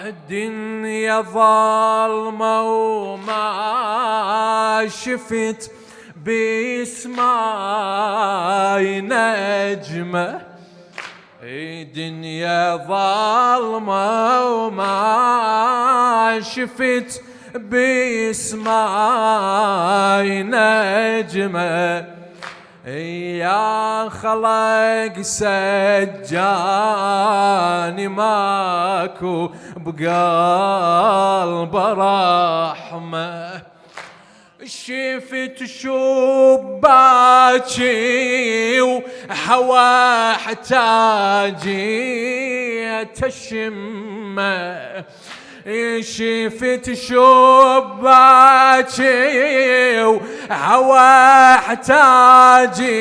الدنيا ظالمة وما شفت بسماي نجمة. الدنيا ظالمة وما شفت بسماي نجمة. يا خلق سجاني ماكو بقلب رحمة. شفت شباكي وهوى احتاجي تشمه. شفت شباكي وهوى احتاجي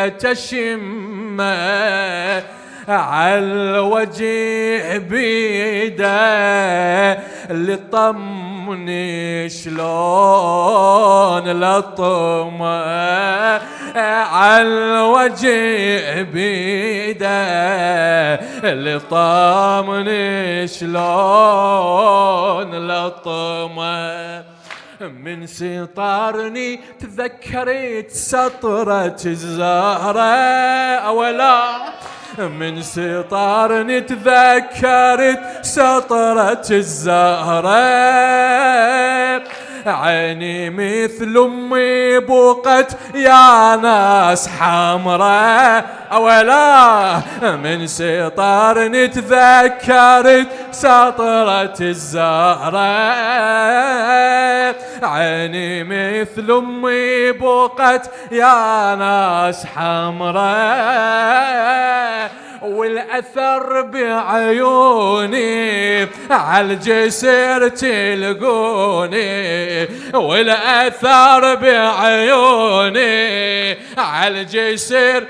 تشمه. عالوجه بيده لطمني شلون لطمه. عالوجه بيده لطمني شلون لطمه. من سطرني تذكرت سطرة الزهرة أولا. من سطرني تذكرت سطرة الزهرة. عيني مثل امي بوقت يا ناس حمرة اولا. من سطرني تذكرت سطرة الزهرة. عيني مثل امي بوقت يا ناس حمرة. والأثر بعيوني عالجسر تلقوني. والأثر بعيوني عالجسر